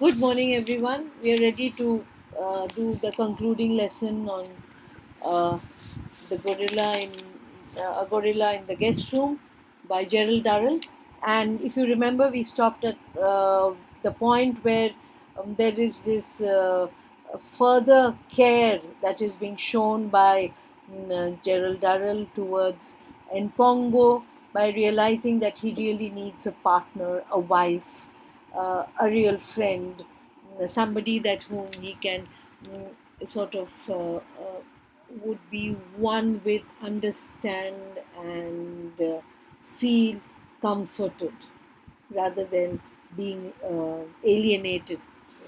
Good morning, everyone. We are ready to do the concluding lesson on uh, the gorilla in a gorilla in the guest room by Gerald Durrell. And if you remember, we stopped at the point where there is this further care that is being shown by Gerald Durrell towards Npongo by realizing that he really needs a partner, a wife, a real friend, somebody that whom he can sort of would be one with, understand, and feel comforted rather than being alienated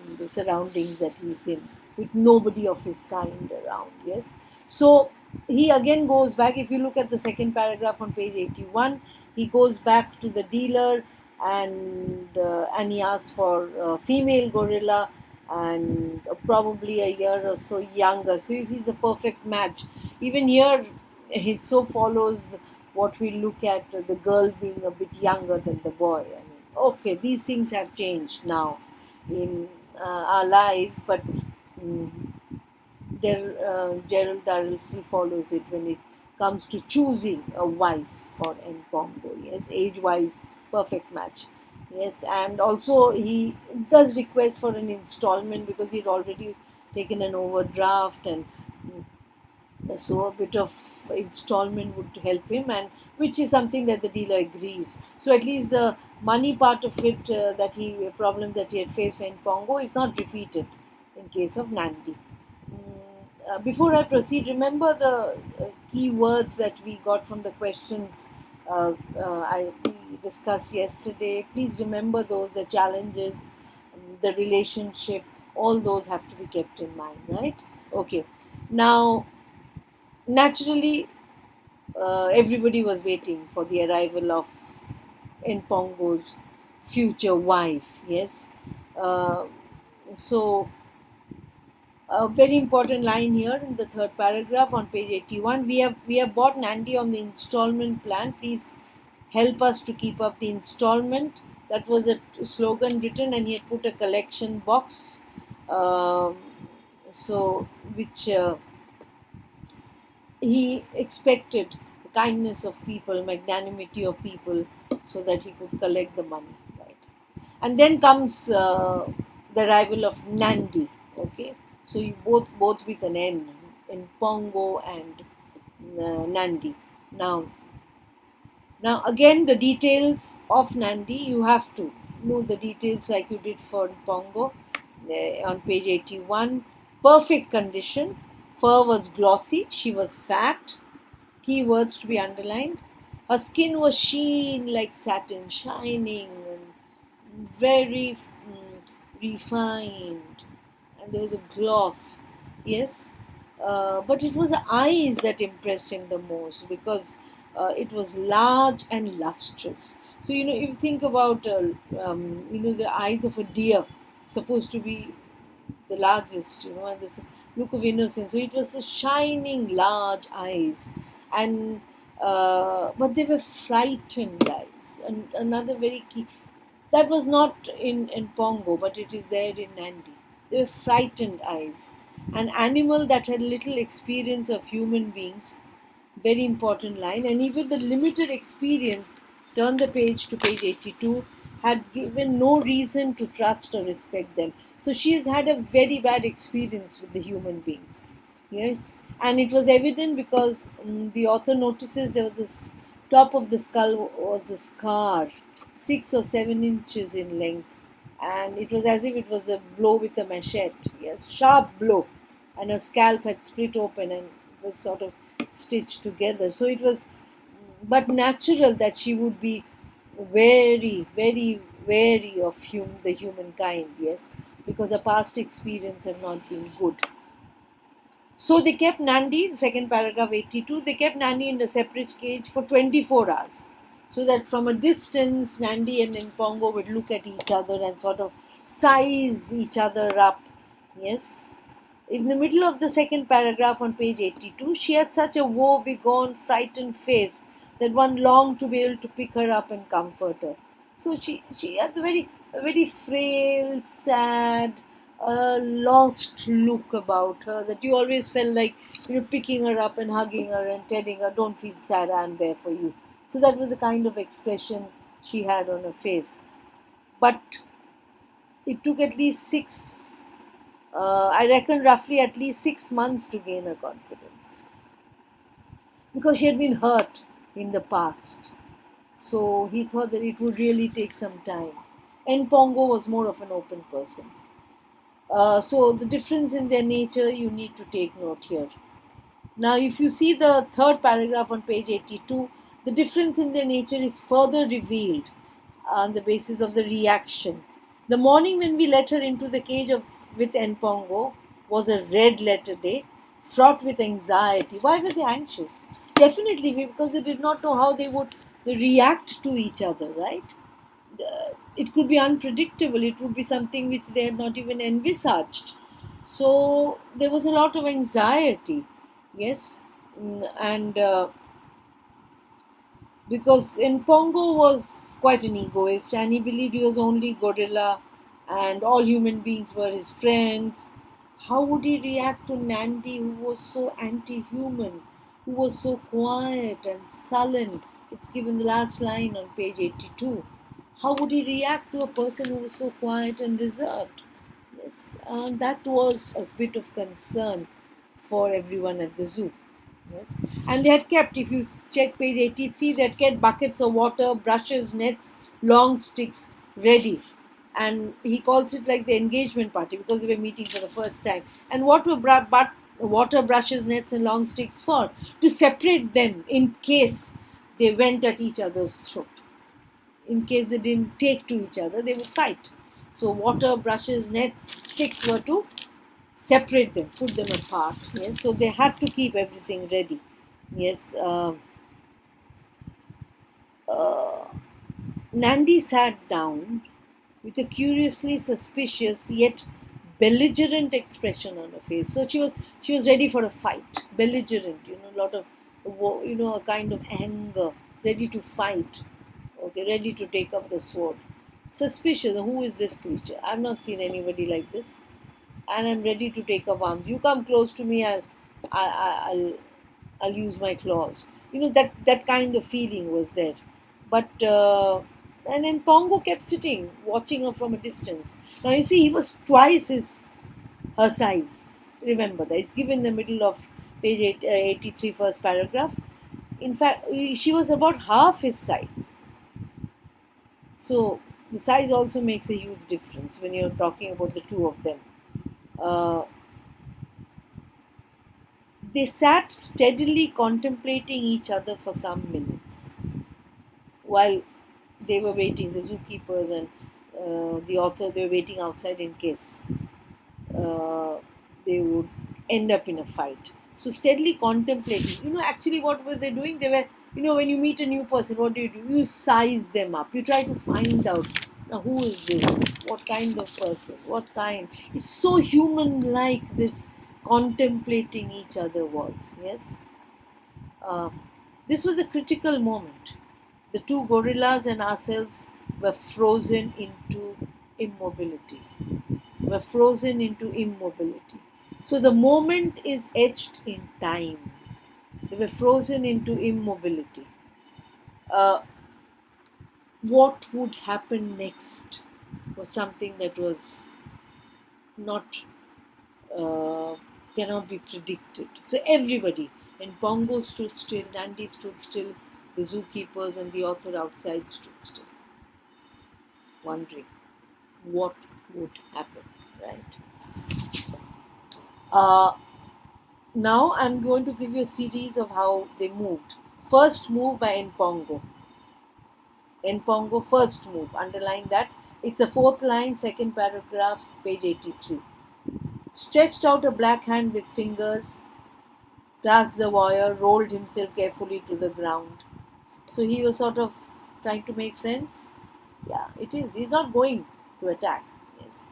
in the surroundings that he's in, with nobody of his kind around. Yes. So he again goes back. If you look at the second paragraph on page 81, he goes back to the dealer and he asks for a female gorilla and probably a year or so younger. So you see, the perfect match. Even here, it so follows what we look at, the girl being a bit younger than the boy. I mean, okay, these things have changed now in our lives, but mm, Gerald Darrell still follows it when it comes to choosing a wife for Npongo. Yes, age-wise, perfect match. Yes, and also he does request for an installment because he'd already taken an overdraft, and so a bit of installment would help him, and which is something that the dealer agrees. So at least the money part of it, that he problems that he had faced in Pongo, is not repeated in case of Nandi. Before I proceed, remember the key words that we got from the questions we discussed yesterday. Please remember those, the challenges, the relationship, all those have to be kept in mind, right? Okay. Now, naturally, everybody was waiting for the arrival of Npongo's future wife. Yes. Uh, so, a very important line here in the third paragraph on page 81. We have bought Nandi on the installment plan. Please help us to keep up the installment. That was a slogan written, and he had put a collection box. Um, so, which he expected the kindness of people, magnanimity of people, so that he could collect the money, right? And then comes the arrival of Nandi. Okay, so you both with an N in Pongo and Nandi. Now, now again, the details of Nandi, you have to know the details like you did for Pongo on page 81. Perfect condition. Fur was glossy. She was fat. Keywords to be underlined. Her skin was sheen like satin, shining and very refined, and there was a gloss. Yes, but it was the eyes that impressed him the most because it was large and lustrous. So if you think about the eyes of a deer, supposed to be the largest, and this look of innocence. So it was a shining, large eyes, and but they were frightened eyes. And another very key that was not in Pongo, but it is there in Nandi. They were frightened eyes. An animal that had little experience of human beings, very important line, and even the limited experience, turn the page to page 82, had given no reason to trust or respect them. So she has had a very bad experience with the human beings. Yes, and it was evident because the author notices there was this top of the skull was a scar, 6 or 7 inches in length, and it was as if it was a blow with a machete. Yes, sharp blow, and her scalp had split open and was sort of stitched together. So it was but natural that she would be very, very wary of the humankind, yes, because her past experience had not been good. So they kept Nandi, in second paragraph 82, they kept Nandi in a separate cage for 24 hours. So that from a distance, Nandi and Npongo would look at each other and sort of size each other up. Yes. In the middle of the second paragraph on page 82, she had such a woe-begone, frightened face that one longed to be able to pick her up and comfort her. So she had the very a very frail, sad, lost look about her, that you always felt like, picking her up and hugging her and telling her, "Don't feel sad, I'm there for you." So that was the kind of expression she had on her face. But it took at least I reckon roughly at least 6 months to gain her confidence, because she had been hurt in the past. So he thought that it would really take some time. And Pongo was more of an open person. So the difference in their nature, you need to take note here. Now, if you see the third paragraph on page 82, the difference in their nature is further revealed on the basis of the reaction. The morning when we let her into the cage with Npongo was a red letter day, fraught with anxiety. Why were they anxious? Definitely because they did not know how they would react to each other, right? It could be unpredictable. It would be something which they had not even envisaged. So there was a lot of anxiety, yes. And because Npongo was quite an egoist and he believed he was only gorilla and all human beings were his friends. How would he react to Nandi, who was so anti human, who was so quiet and sullen? It's given the last line on page 82. How would he react to a person who was so quiet and reserved? Yes, that was a bit of concern for everyone at the zoo. Yes. And they had kept, if you check page 83, they had kept buckets of water, brushes, nets, long sticks ready. And he calls it like the engagement party because they were meeting for the first time. And what were water, brushes, nets, and long sticks for? To separate them in case they went at each other's throat. In case they didn't take to each other, they would fight. So, water, brushes, nets, sticks were to separate them, put them apart. Yes, so they had to keep everything ready. Yes, uh, Nandi sat down with a curiously suspicious yet belligerent expression on her face. So she was ready for a fight, belligerent. A lot of a kind of anger, ready to fight. Okay, ready to take up the sword. Suspicious. Who is this creature? I've not seen anybody like this, and I'm ready to take up arms. You come close to me, I'll I'll use my claws. That kind of feeling was there. But and then Pongo kept sitting, watching her from a distance. Now you see, he was twice her size. Remember that it's given in the middle of page 83, first paragraph. In fact, she was about half his size. So the size also makes a huge difference when you're talking about the two of them. Uh, they sat steadily contemplating each other for some minutes while they were waiting. The zookeepers and the author, they were waiting outside in case uh, they would end up in a fight. So steadily contemplating. Actually, what were they doing? They were, when you meet a new person, what do? You size them up. You try to find out, now, who is this? What kind of person? What kind? It's so human-like, this contemplating each other was. Yes. Uh, this was a critical moment. The two gorillas and ourselves were frozen into immobility. Were frozen into immobility. So the moment is etched in time. They were frozen into immobility. Uh, what would happen next was something that was not uh, cannot be predicted. So everybody, and Pongo stood still, Nandi stood still, the zookeepers and the author outside stood still, wondering what would happen, right? Uh, Now I'm going to give you a series of how they moved. First move by Npongo. Npongo first move. Underline that. It's a fourth line, second paragraph, page 83. Stretched out a black hand with fingers, grasped the wire, rolled himself carefully to the ground. So he was sort of trying to make friends. Yeah, it is. He's not going to attack. Yes.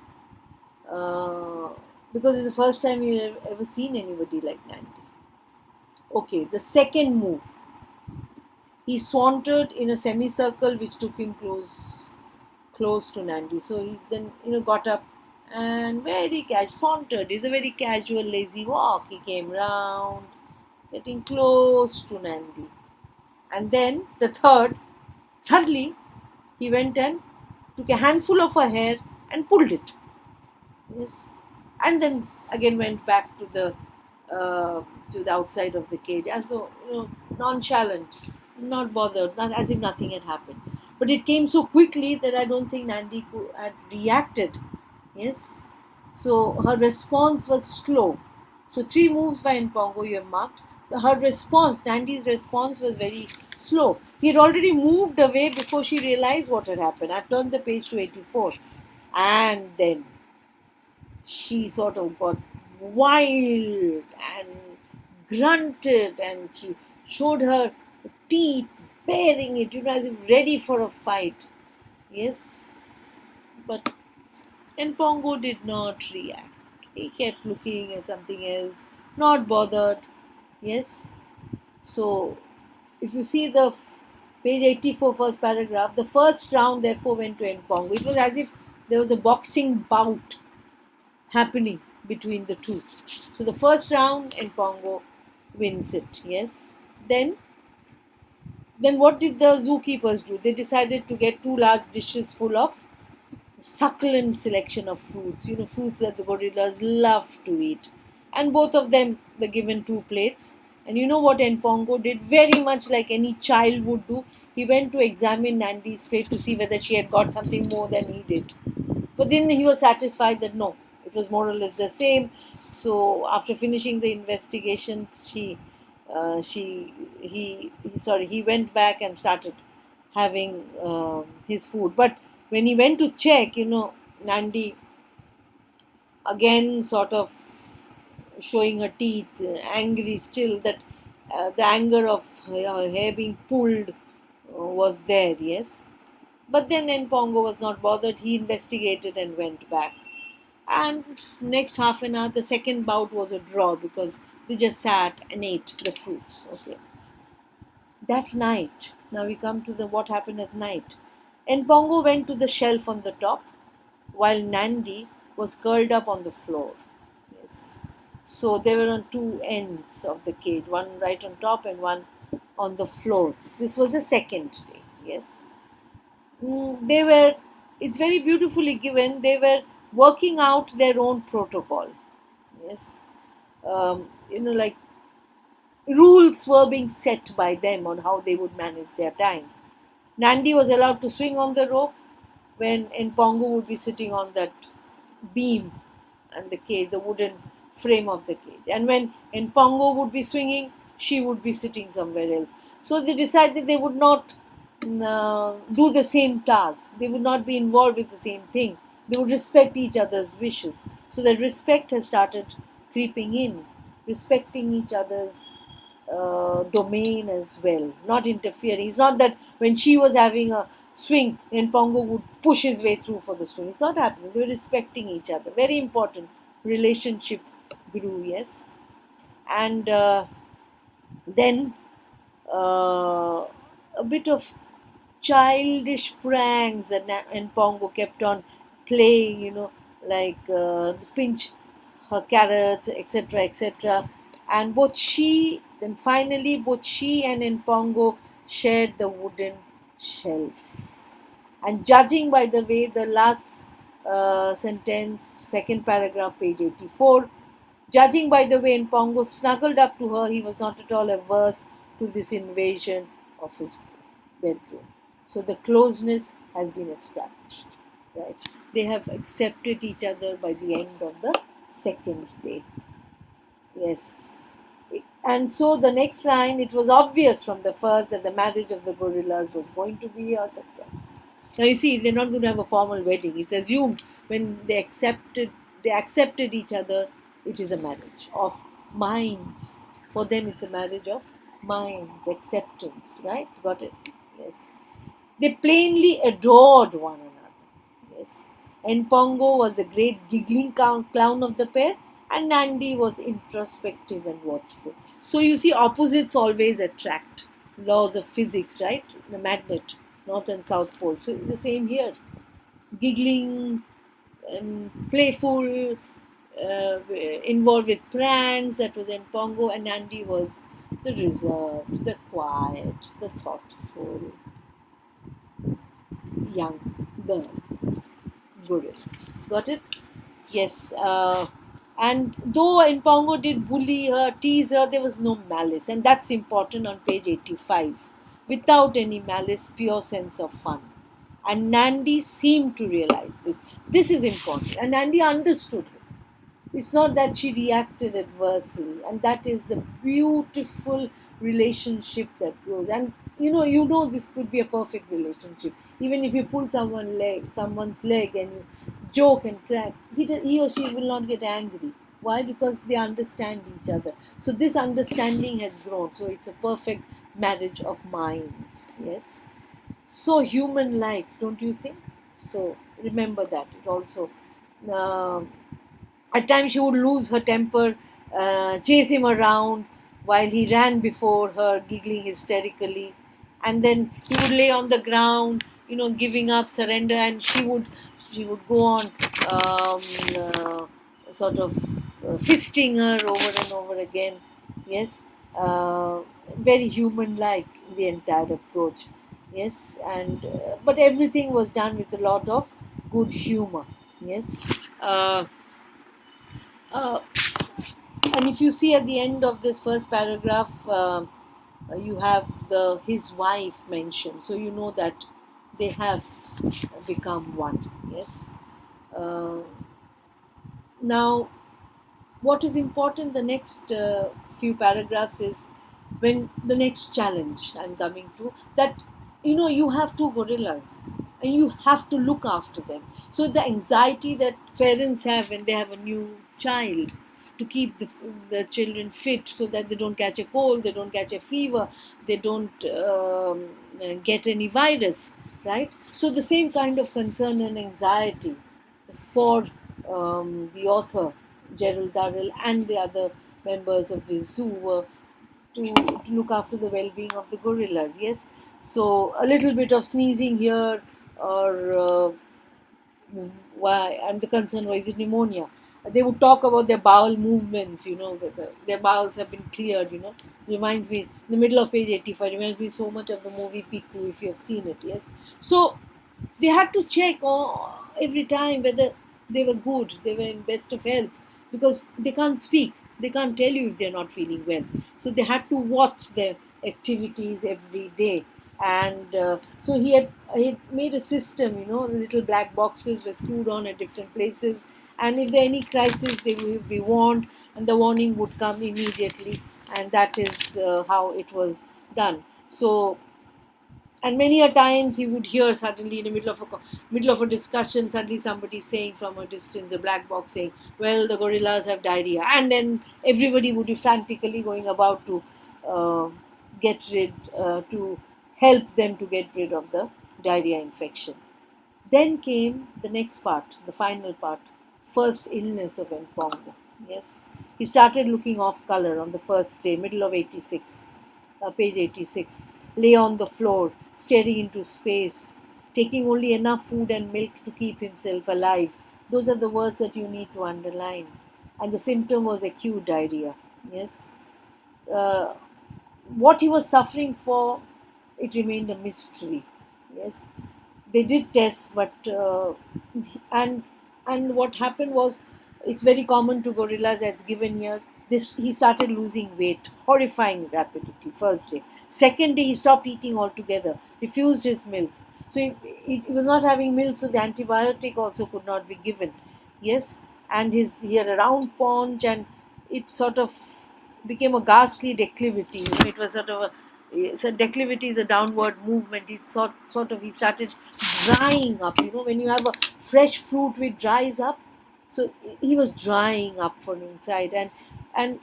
Uh, because it's the first time you've ever seen anybody like Nandi. Okay, the second move. He sauntered in a semicircle which took him close to Nandi. So he then got up and very sauntered. It's a very casual, lazy walk. He came round, getting close to Nandi, and then the third, suddenly he went and took a handful of her hair and pulled it. Yes, and then again went back uh, to the outside of the cage, as though nonchalant, not bothered, not, as if nothing had happened. But it came so quickly that I don't think Nandi had reacted. Yes, so her response was slow. So three moves by Npongo you have marked. Her response, Nandi's response, was very slow. He had already moved away before she realized what had happened. I've turned the page to 84, and then she sort of got wild and grunted, and she showed her teeth, baring it, as if ready for a fight. Yes, but Npongo did not react. He kept looking at something else, not bothered. Yes, so if you see the page 84, first paragraph, the first round therefore went to Npongo. It was as if there was a boxing bout happening between the two. So the first round, Npongo wins it. Yes. Then what did the zookeepers do? They decided to get two large dishes full of succulent selection of fruits. Fruits that the gorillas love to eat. And both of them were given two plates. And you know what Npongo did? Very much like any child would do. He went to examine Nandi's plate to see whether she had got something more than he did. But then he was satisfied that no, it was more or less the same. So after finishing the investigation, he went back and started having his food. But when he went to check, Nandi again sort of showing her teeth, angry still that the anger of her hair being pulled was there. Yes, but then Npongo was not bothered. He investigated and went back. And next half an hour, the second bout was a draw because they just sat and ate the fruits. Okay. That night, now we come to the what happened at night. Npongo went to the shelf on the top, while Nandi was curled up on the floor. Yes. So they were on two ends of the cage, one right on top and one on the floor. This was the second day. Yes. They were, it's very beautifully given, they were working out their own protocol. Yes. Like rules were being set by them on how they would manage their time. Nandi was allowed to swing on the rope when Npongo would be sitting on that beam and the cage, the wooden frame of the cage. And when Npongo would be swinging, she would be sitting somewhere else. So they decided they would not do the same task. They would not be involved with the same thing. They would respect each other's wishes. So that respect has started creeping in, respecting each other's domain as well, not interfering. It's not that when she was having a swing, Npongo would push his way through for the swing. It's not happening. They were respecting each other. Very important. Relationship grew, yes. And then a bit of childish pranks that Npongo kept on playing, like pinch her carrots, etc., etc. And both she and Npongo shared the wooden shelf. And judging by the way the last sentence, second paragraph, page 84, judging by the way Npongo snuggled up to her, he was not at all averse to this invasion of his bedroom. So the closeness has been established. Right? They have accepted each other by the end of the second day. Yes. And so the next line, it was obvious from the first that the marriage of the gorillas was going to be a success. Now you see, they're not going to have a formal wedding. It's assumed when they accepted each other, it is a marriage of minds. For them, it's a marriage of minds, acceptance, right? Got it? Yes. They plainly adored one another. Yes. Npongo was the great giggling clown of the pair, and Nandi was introspective and watchful. So you see, opposites always attract. Laws of physics, right? The magnet, north and south pole. So the same here. giggling and playful, involved with pranks. That was Pongo, and Nandi was the reserved, the quiet, the thoughtful young girl. Good. Got it? Yes. And though Pongo did bully her, tease her, there was no malice. And that's important on page 85. Without any malice, pure sense of fun. And Nandi seemed to realize this. This is important. And Nandi understood it. It's not that she reacted adversely, and that is the beautiful relationship that grows. And this could be a perfect relationship. Even if you pull someone's leg, and you joke and crack, he or she will not get angry. Why? Because they understand each other. So this understanding has grown. So it's a perfect marriage of minds. Yes, so human-like, don't you think? So remember that. It also. Uh, at times she would lose her temper, chase him around while he ran before her, giggling hysterically. And then he would lay on the ground, giving up, surrender, and she would go on sort of fisting her over and over again. Yes, very human-like the entire approach. Yes, and but everything was done with a lot of good humor. Yes. Uh, uh, and if you see at the end of this first paragraph, you have the his wife mentioned, so you know that they have become one. Yes. Uh, Now, what is important, the next few paragraphs is when the next challenge I'm coming to, that you have two gorillas and you have to look after them. So the anxiety that parents have when they have a new child, to keep the children fit so that they don't catch a cold, they don't catch a fever, they don't get any virus, right? So the same kind of concern and anxiety for the author Gerald Durrell and the other members of the zoo were to look after the well-being of the gorillas. Yes, so a little bit of sneezing here, or why? And the concern was, is it pneumonia? They would talk about their bowel movements. Whether their bowels have been cleared. Reminds me, in the middle of page 85, reminds me so much of the movie Piku, if you have seen it. Yes, so they had to check every time whether they were good, they were in best of health, because they can't speak, they can't tell you if they're not feeling well. So they had to watch their activities every day. And so he had made a system, little black boxes were screwed on at different places. And if there any crisis, they will be warned, and the warning would come immediately. And that is how it was done. So, and many a times you would hear suddenly in the middle of a discussion, suddenly somebody saying from a distance, a black box saying, well, the gorillas have diarrhea, and then everybody would be frantically going about to uh, get rid to help them to get rid of the diarrhea infection. Then came the next part, the final part, first illness of Mpongo. Yes, he started looking off color on the first day, middle of 86, page 86. Lay on the floor, staring into space, taking only enough food and milk to keep himself alive. Those are the words that you need to underline. And the symptom was acute diarrhea. Yes. Uh, what he was suffering for, it remained a mystery. Yes, they did tests, but and and what happened was, it's very common to gorillas, as given here. This, he started losing weight, horrifying rapidity. First day, second day he stopped eating altogether, refused his milk. So he was not having milk, so the antibiotic also could not be given. Yes, and he had a round paunch, and it sort of became a ghastly declivity. It was sort of so declivity is a downward movement. He started drying up. When you have a fresh fruit which dries up, so he was drying up from inside. And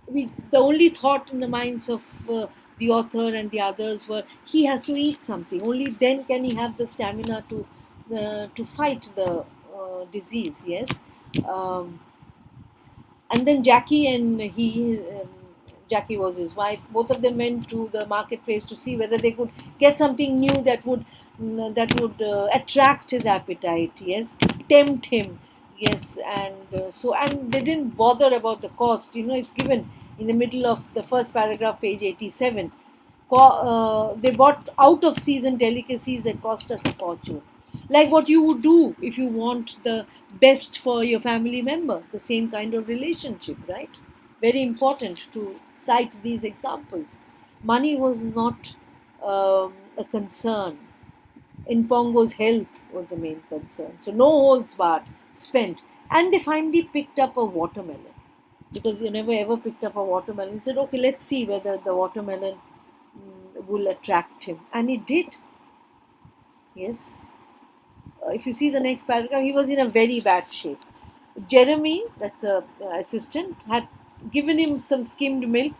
the only thought in the minds of the author and the others were, he has to eat something. Only then can he have the stamina to fight the disease. Yes. um, and then Jackie and he Jackie was his wife. Both of them went to the marketplace to see whether they could get something new that would attract his appetite. Yes, tempt him. Yes, and they didn't bother about the cost. It's given in the middle of the first paragraph, page 87. They bought out of season delicacies that cost us a fortune. Like what you would do if you want the best for your family member, the same kind of relationship, right? Very important to cite these examples. Money was not a concern. In Pongo's health was the main concern. So no holds barred, spent. And they finally picked up a watermelon because you never ever picked up a watermelon. Said, okay, let's see whether the watermelon will attract him. And it did. Yes. If you see the next paragraph, he was in a very bad shape. Jeremy, that's a assistant, had given him some skimmed milk,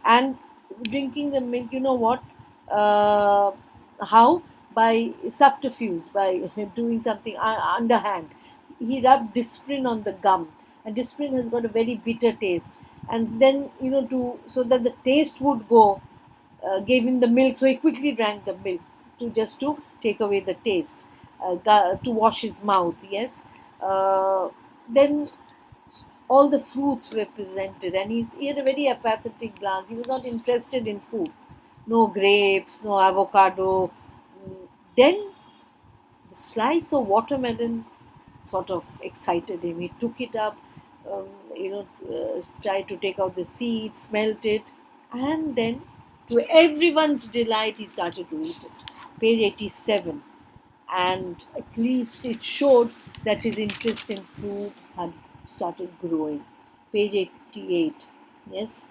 and drinking the milk, you know what? How? By subterfuge, by doing something underhand. He rubbed Disprin on the gum, and Disprin has got a very bitter taste. And then, to so that the taste would go, gave him the milk. So he quickly drank the milk to take away the taste, to wash his mouth. Yes. Then all the fruits were presented, and he had a very apathetic glance. He was not interested in food. No grapes, no avocado. Then the slice of watermelon sort of excited him. He took it up, tried to take out the seeds, smelt it, and then, to everyone's delight, he started to eat it. Page 87. And at least it showed that his interest in food had started growing. Page 88. Yes.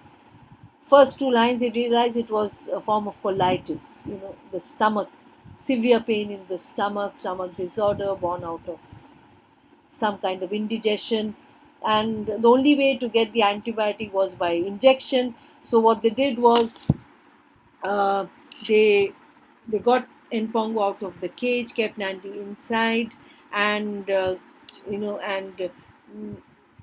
First two lines, he realized it was a form of colitis, the stomach, severe pain in the stomach disorder born out of some kind of indigestion. And the only way to get the antibiotic was by injection. So what they did was, uh, they they got Npongo out of the cage, kept Nandi inside, and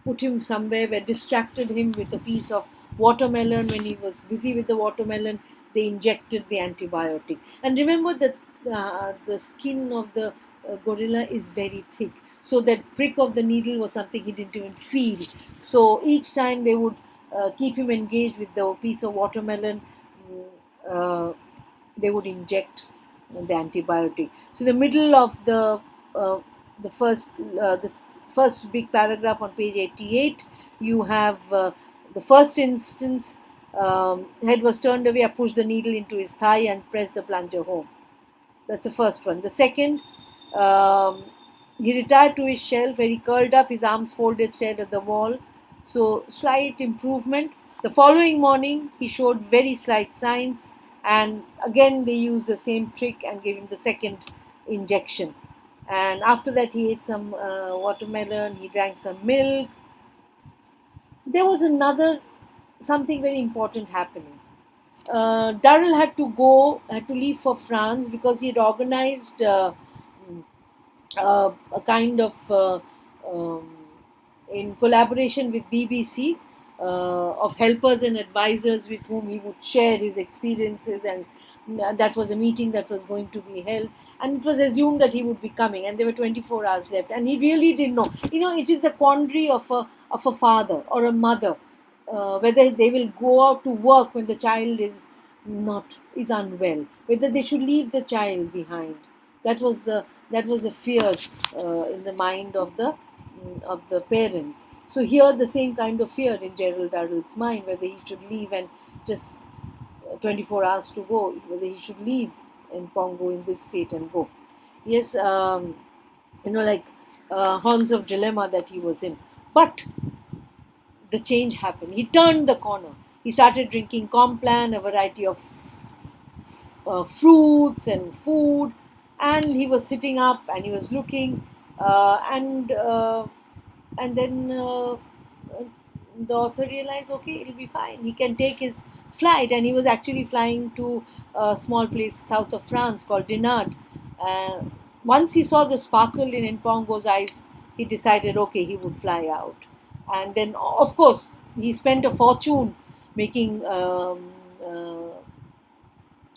put him somewhere where distracted him with a piece of watermelon. When he was busy with the watermelon, they injected the antibiotic. And remember that the skin of the gorilla is very thick, so that prick of the needle was something he didn't even feel. So each time they would keep him engaged with the piece of watermelon, mm, uh, they would inject the antibiotic. So the middle of uh, the first first big paragraph on page 88, you have the first instance. Head was turned away. I pushed the needle into his thigh and pressed the plunger home. That's the first one. The second, um, he retired to his shelf where he curled up, his arms folded, stared at the wall. So, slight improvement. The following morning, he showed very slight signs, and again, they used the same trick and gave him the second injection. And after that, he ate some watermelon, he drank some milk. There was another something very important happening. Darrell had to leave for France because he had organized a kind of um, in collaboration with BBC, of helpers and advisors with whom he would share his experiences, and that was a meeting that was going to be held, and it was assumed that he would be coming, and there were 24 hours left, and he really didn't know. It is the quandary of a father or a mother, whether they will go out to work when the child is unwell, whether they should leave the child behind. That was the fear in the mind of the parents. So here the same kind of fear in Gerald Darrell's mind, whether he should leave and just 24 hours to go, whether he should leave in Pongo in this state and go. Yes, like horns of dilemma that he was in. But the change happened. He turned the corner. He started drinking Complan, a variety of fruits and food, and he was sitting up and he was looking, and then the author realized, okay, it'll be fine. He can take his flight, and he was actually flying to a small place south of France called Dinard. Uh, Once he saw the sparkle in Npongo's eyes, he decided, okay, he would fly out. And then, of course, he spent a fortune making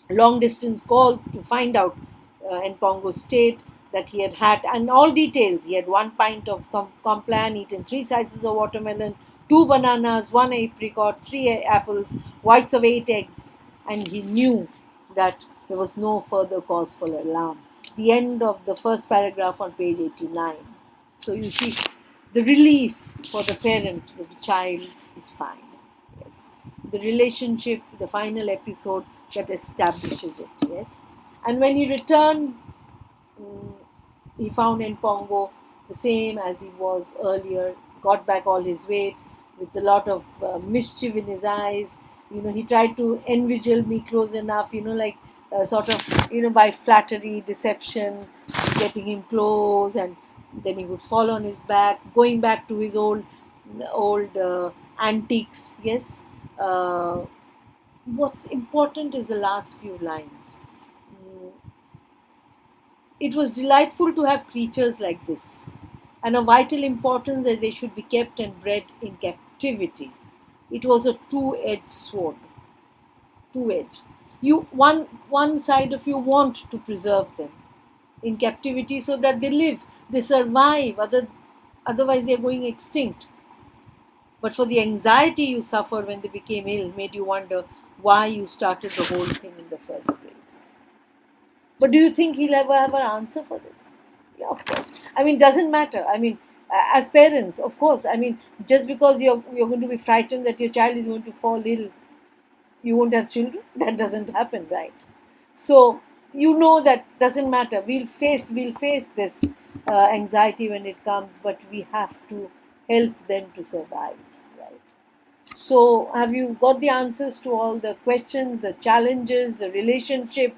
long distance call to find out Npongo's state, that he had had, and all details. He had 1 pint of complan, eaten 3 slices of watermelon, 2 bananas, 1 apricot, 3 apples, whites of 8 eggs, and he knew that there was no further cause for alarm. The end of the first paragraph on page 89. So you see the relief for the parent that the child is fine. Yes. The relationship, the final episode that establishes it. Yes. And when he returned, mm, he found Npongo the same as he was earlier, got back all his weight with a lot of mischief in his eyes. He tried to invigil me close enough, like sort of, by flattery, deception, getting him close, and then he would fall on his back, going back to his old antiques. Yes. Uh, what's important is the last few lines. Mm, It was delightful to have creatures like this, and of vital importance that they should be kept and bred in captivity. It was a two-edged sword. Two-edged. One side of you want to preserve them in captivity so that they live, they survive. Otherwise, they're going extinct. But for the anxiety you suffered when they became ill, made you wonder why you started the whole thing in the first place. But do you think he'll ever have an answer for this? Yeah, of course. I mean, doesn't matter. I mean, as parents, of course. I mean, just because you're going to be frightened that your child is going to fall ill, you won't have children. That doesn't happen, right? So that doesn't matter. We'll face this anxiety when it comes, but we have to help them to survive, right? So, have you got the answers to all the questions, the challenges, the relationship,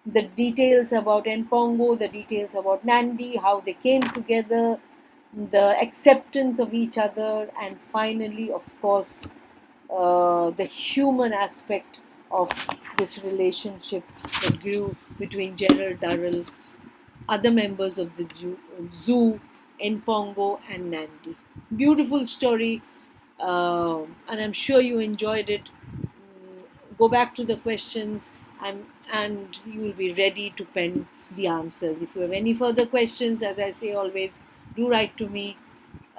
the details about Npongo, the details about Nandi, how they came together, the acceptance of each other, and finally, of course, the human aspect of this relationship that grew between General Durrell, other members of the zoo, Npongo, and Nandi. Beautiful story, and I'm sure you enjoyed it. Go back to the questions, and you will be ready to pen the answers. If you have any further questions, as I say always, do write to me.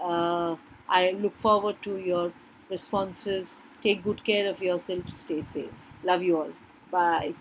I look forward to your responses. Take good care of yourself. Stay safe. Love you all. Bye.